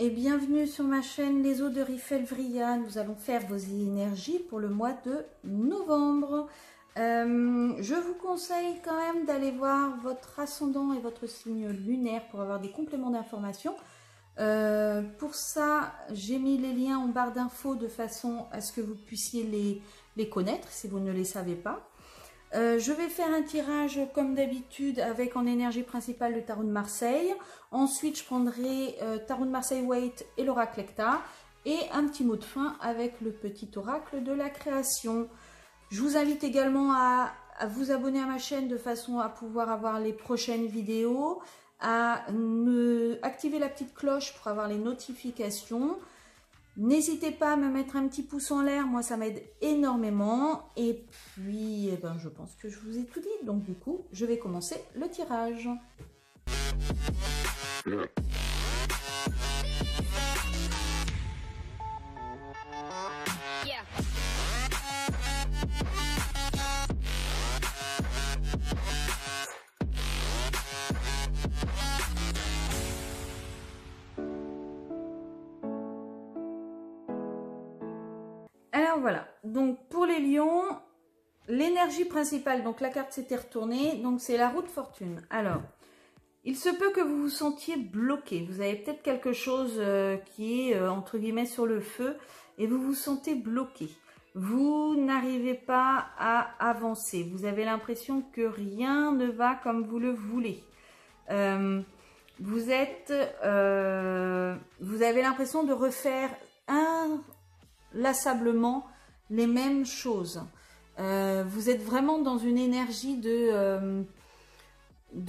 et bienvenue sur ma chaîne Les Eaux de Rifelvria. Nous allons faire vos énergies pour le mois de novembre. Je vous conseille quand même d'aller voir votre ascendant et votre signe lunaire pour avoir des compléments d'informations. Pour ça, j'ai mis les liens en barre d'infos de façon à ce que vous puissiez les connaître si vous ne les savez pas. Je vais faire un tirage comme d'habitude avec en énergie principale le tarot de Marseille. Ensuite, je prendrai tarot de Marseille Waite et l'oracle Ecta. Et un petit mot de fin avec le petit oracle de la création. Je vous invite également à vous abonner à ma chaîne de façon à pouvoir avoir les prochaines vidéos. À activer la petite cloche pour avoir les notifications. N'hésitez pas à me mettre un petit pouce en l'air, moi ça m'aide énormément. Et puis, je pense que je vous ai tout dit. Donc du coup, je vais commencer le tirage. Alors voilà, donc pour les lions, l'énergie principale, donc la carte s'était retournée, donc c'est la roue de fortune. Alors, il se peut que vous vous sentiez bloqué, vous avez peut-être quelque chose qui est entre guillemets sur le feu et vous vous sentez bloqué. Vous n'arrivez pas à avancer, vous avez l'impression que rien ne va comme vous le voulez. Vous avez l'impression de refaire inlassablement les mêmes choses. Vous êtes vraiment dans une énergie de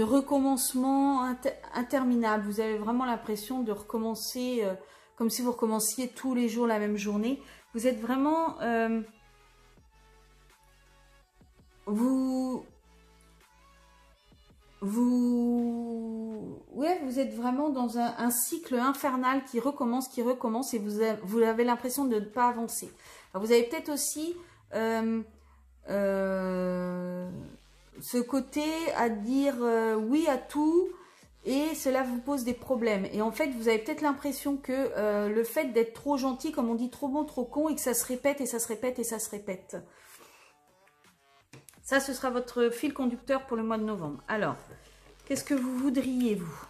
recommencement interminable. Vous avez vraiment l'impression de recommencer comme si vous recommenciez tous les jours la même journée. Vous êtes vraiment vous êtes vraiment dans un cycle infernal qui recommence et vous avez l'impression de ne pas avancer. Alors vous avez peut-être aussi ce côté à dire oui à tout et cela vous pose des problèmes. Et en fait, vous avez peut-être l'impression que le fait d'être trop gentil, comme on dit, trop bon, trop con, et que ça se répète et ça se répète et ça se répète. Ça, ce sera votre fil conducteur pour le mois de novembre. Alors, qu'est-ce que vous voudriez, vous?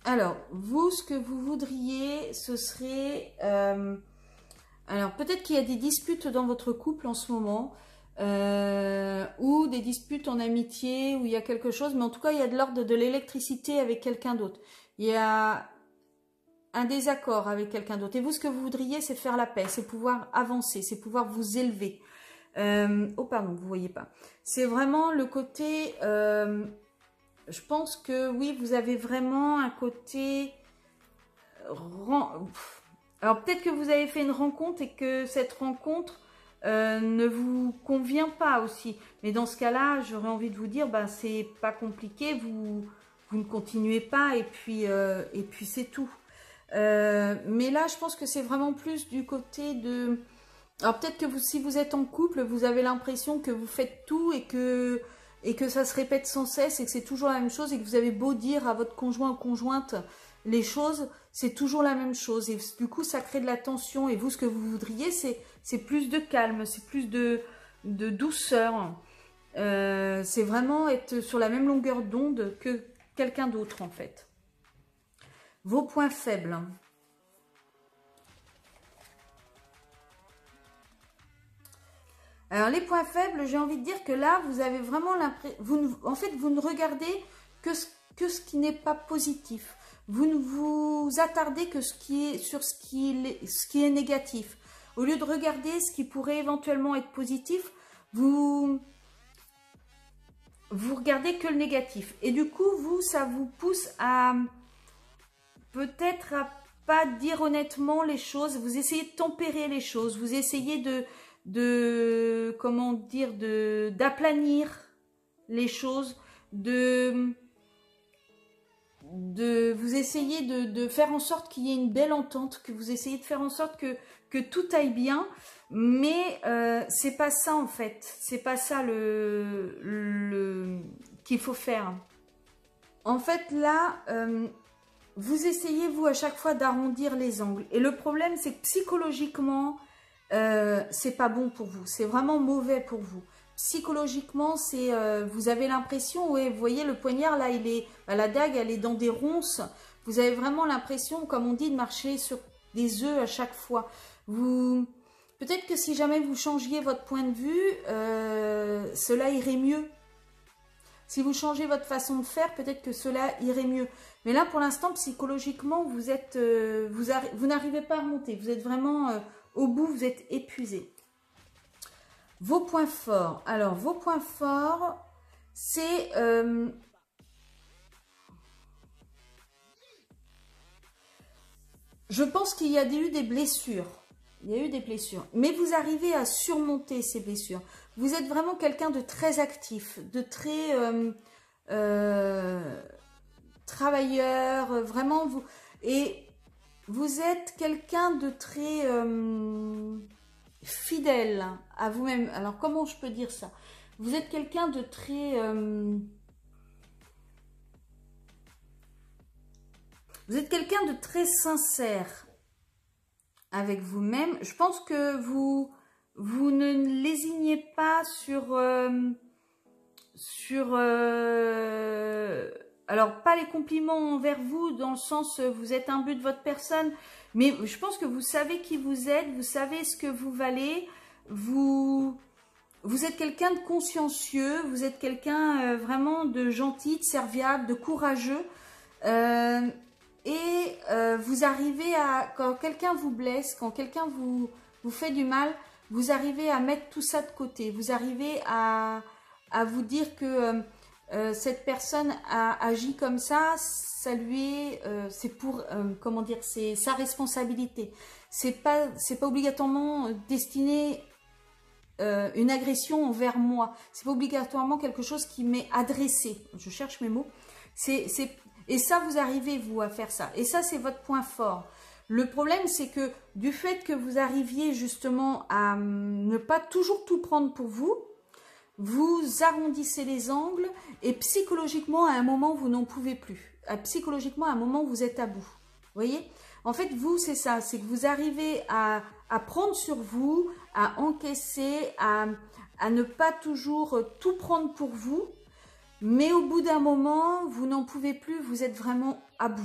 Alors, vous, ce que vous voudriez, ce serait... alors, peut-être qu'il y a des disputes dans votre couple en ce moment, ou des disputes en amitié, où il y a quelque chose, mais en tout cas, il y a de l'ordre de l'électricité avec quelqu'un d'autre. Il y a un désaccord avec quelqu'un d'autre. Et vous, ce que vous voudriez, c'est faire la paix, c'est pouvoir avancer, c'est pouvoir vous élever. Oh, pardon, vous voyez pas. C'est vraiment le côté... je pense que oui, vous avez vraiment un côté... Alors peut-être que vous avez fait une rencontre et que cette rencontre ne vous convient pas aussi. Mais dans ce cas-là, j'aurais envie de vous dire, c'est pas compliqué, vous ne continuez pas et puis c'est tout. Mais là, je pense que c'est vraiment plus du côté de... Alors peut-être que si vous êtes en couple, vous avez l'impression que vous faites tout et que ça se répète sans cesse et que c'est toujours la même chose et que vous avez beau dire à votre conjoint ou conjointe les choses, c'est toujours la même chose. Et du coup, ça crée de la tension. Et vous, ce que vous voudriez, c'est plus de calme, c'est plus de douceur. C'est vraiment être sur la même longueur d'onde que quelqu'un d'autre, en fait. Vos points faibles. Alors, les points faibles, j'ai envie de dire que là, vous avez vraiment l'impression... En fait, vous ne regardez que ce qui n'est pas positif. Vous ne vous attardez que sur ce qui est négatif. Au lieu de regarder ce qui pourrait éventuellement être positif, vous regardez que le négatif. Et du coup, ça vous pousse à peut-être à pas dire honnêtement les choses. Vous essayez de tempérer les choses. Vous essayez comment dire, d'aplanir les choses, vous essayez de faire en sorte qu'il y ait une belle entente, que vous essayez de faire en sorte que tout aille bien, mais c'est pas ça en fait, c'est pas ça qu'il faut faire. En fait, là, vous essayez, vous, à chaque fois d'arrondir les angles. Et le problème, c'est que psychologiquement, c'est pas bon pour vous. C'est vraiment mauvais pour vous. Psychologiquement, c'est, vous avez l'impression, ouais, vous voyez, le poignard, là, il est, la dague, elle est dans des ronces. Vous avez vraiment l'impression, comme on dit, de marcher sur des œufs à chaque fois. Peut-être que si jamais vous changiez votre point de vue, cela irait mieux. Si vous changez votre façon de faire, peut-être que cela irait mieux. Mais là, pour l'instant, psychologiquement, vous êtes, vous n'arrivez pas à remonter. Vous êtes vraiment au bout, vous êtes épuisé. Vos points forts. Alors, vos points forts, c'est... je pense qu'il y a eu des blessures. Il y a eu des blessures. Mais vous arrivez à surmonter ces blessures. Vous êtes vraiment quelqu'un de très actif, de très travailleur. Vraiment, vous... Et vous êtes quelqu'un de très fidèle à vous-même. Alors, comment je peux dire ça? Vous êtes quelqu'un de très... vous êtes quelqu'un de très sincère avec vous-même. Je pense que vous ne lésignez pas sur... alors, pas les compliments envers vous, dans le sens vous êtes un but de votre personne, mais je pense que vous savez qui vous êtes, vous savez ce que vous valez, vous êtes quelqu'un de consciencieux, vous êtes quelqu'un vraiment de gentil, de serviable, de courageux, vous arrivez à, quand quelqu'un vous blesse, quand quelqu'un vous fait du mal, vous arrivez à mettre tout ça de côté, vous arrivez à vous dire que cette personne a agi comme ça lui est, c'est pour, comment dire, c'est sa responsabilité. C'est pas obligatoirement destiné une agression envers moi. C'est pas obligatoirement quelque chose qui m'est adressé. Je cherche mes mots. Et ça, vous arrivez, vous, à faire ça. Et ça, c'est votre point fort. Le problème, c'est que du fait que vous arriviez justement à ne pas toujours tout prendre pour vous, vous arrondissez les angles et psychologiquement, à un moment, vous n'en pouvez plus. Psychologiquement, à un moment, vous êtes à bout. Vous voyez? En fait, vous, c'est ça. C'est que vous arrivez à prendre sur vous, à encaisser, à ne pas toujours tout prendre pour vous. Mais au bout d'un moment, vous n'en pouvez plus. Vous êtes vraiment à bout.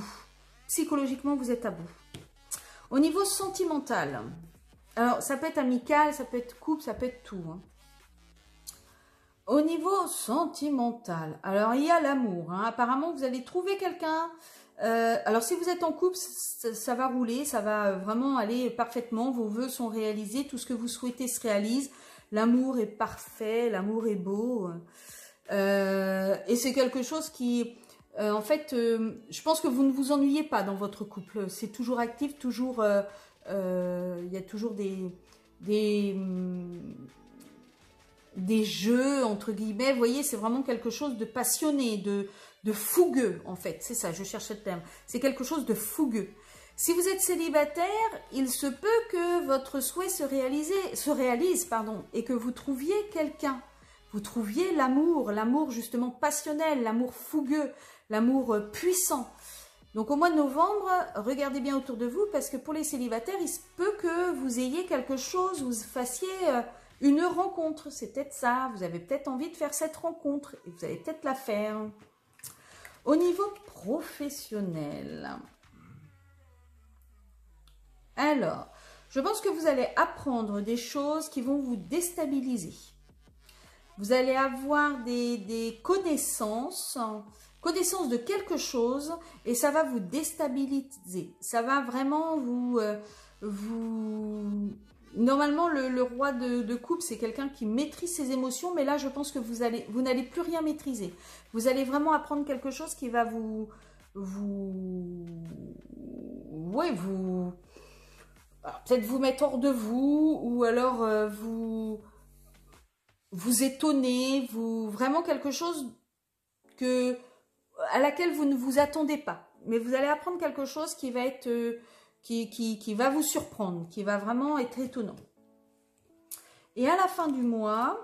Psychologiquement, vous êtes à bout. Au niveau sentimental, alors ça peut être amical, ça peut être couple, ça peut être tout, hein. Au niveau sentimental, alors il y a l'amour, hein. Apparemment vous allez trouver quelqu'un, alors si vous êtes en couple, ça va rouler, ça va vraiment aller parfaitement, vos vœux sont réalisés, tout ce que vous souhaitez se réalise, l'amour est parfait, l'amour est beau, et c'est quelque chose qui, en fait, je pense que vous ne vous ennuyez pas dans votre couple, c'est toujours actif, toujours, il y a toujours des jeux, entre guillemets, vous voyez, c'est vraiment quelque chose de passionné, de fougueux, en fait, c'est ça, je cherchais le terme, c'est quelque chose de fougueux. Si vous êtes célibataire, il se peut que votre souhait se réalise, et que vous trouviez quelqu'un, vous trouviez l'amour justement passionnel, l'amour fougueux, l'amour puissant. Donc au mois de novembre, regardez bien autour de vous, parce que pour les célibataires, il se peut que vous ayez quelque chose, vous fassiez... une rencontre, c'est peut-être ça, vous avez peut-être envie de faire cette rencontre et vous allez peut-être la faire. Au niveau professionnel, alors, je pense que vous allez apprendre des choses qui vont vous déstabiliser. Vous allez avoir des connaissances de quelque chose et ça va vous déstabiliser. Ça va vraiment Normalement, le roi de coupe, c'est quelqu'un qui maîtrise ses émotions, mais là, je pense que vous n'allez plus rien maîtriser. Vous allez vraiment apprendre quelque chose qui va peut-être vous mettre hors de vous, ou alors vous étonner, vraiment quelque chose à laquelle vous ne vous attendez pas. Mais vous allez apprendre quelque chose qui va être... qui va vous surprendre, qui va vraiment être étonnant. Et à la fin du mois,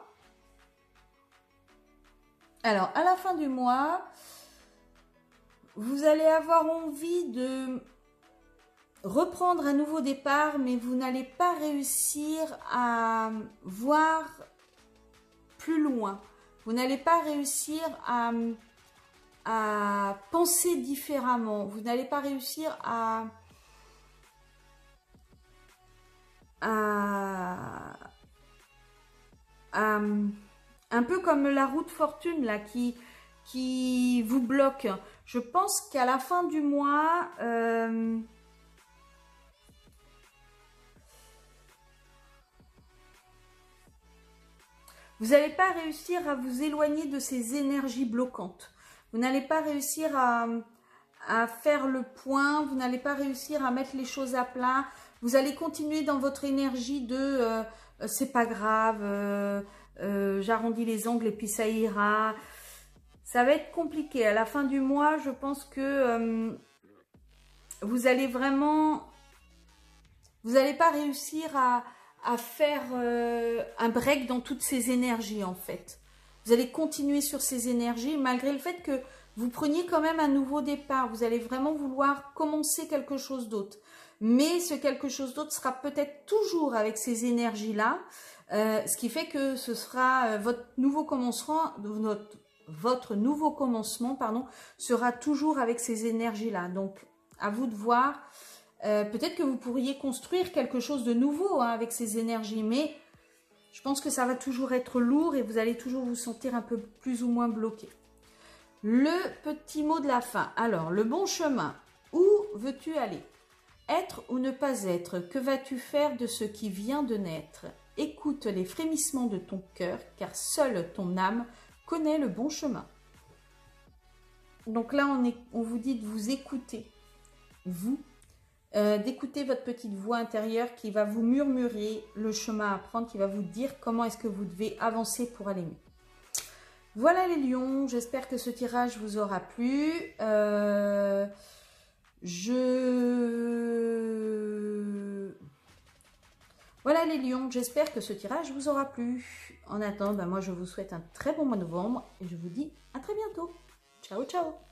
vous allez avoir envie de reprendre un nouveau départ, mais vous n'allez pas réussir à voir plus loin. Vous n'allez pas réussir à penser différemment. Vous n'allez pas réussir un peu comme la roue de fortune là qui vous bloque. Je pense qu'à la fin du mois, vous n'allez pas réussir à vous éloigner de ces énergies bloquantes. Vous n'allez pas réussir à faire le point. Vous n'allez pas réussir à mettre les choses à plat. Vous allez continuer dans votre énergie de c'est pas grave, j'arrondis les angles et puis ça ira. Ça va être compliqué. À la fin du mois, je pense que vous allez vraiment... Vous n'allez pas réussir à faire un break dans toutes ces énergies en fait. Vous allez continuer sur ces énergies malgré le fait que vous preniez quand même un nouveau départ. Vous allez vraiment vouloir commencer quelque chose d'autre. Mais ce quelque chose d'autre sera peut-être toujours avec ces énergies-là. Ce qui fait que ce sera votre nouveau commencement, pardon, sera toujours avec ces énergies-là. Donc, à vous de voir. Peut-être que vous pourriez construire quelque chose de nouveau hein, avec ces énergies, mais je pense que ça va toujours être lourd et vous allez toujours vous sentir un peu plus ou moins bloqué. Le petit mot de la fin. Alors, le bon chemin. Où veux-tu aller? Être ou ne pas être? Que vas-tu faire de ce qui vient de naître? Écoute les frémissements de ton cœur, car seule ton âme connaît le bon chemin. Donc là, on vous dit de vous écouter, vous, d'écouter votre petite voix intérieure qui va vous murmurer le chemin à prendre, qui va vous dire comment est-ce que vous devez avancer pour aller mieux. Voilà les lions, j'espère que ce tirage vous aura plu. Voilà les lions, j'espère que ce tirage vous aura plu. En attendant, moi je vous souhaite un très bon mois de novembre et je vous dis à très bientôt. Ciao, ciao!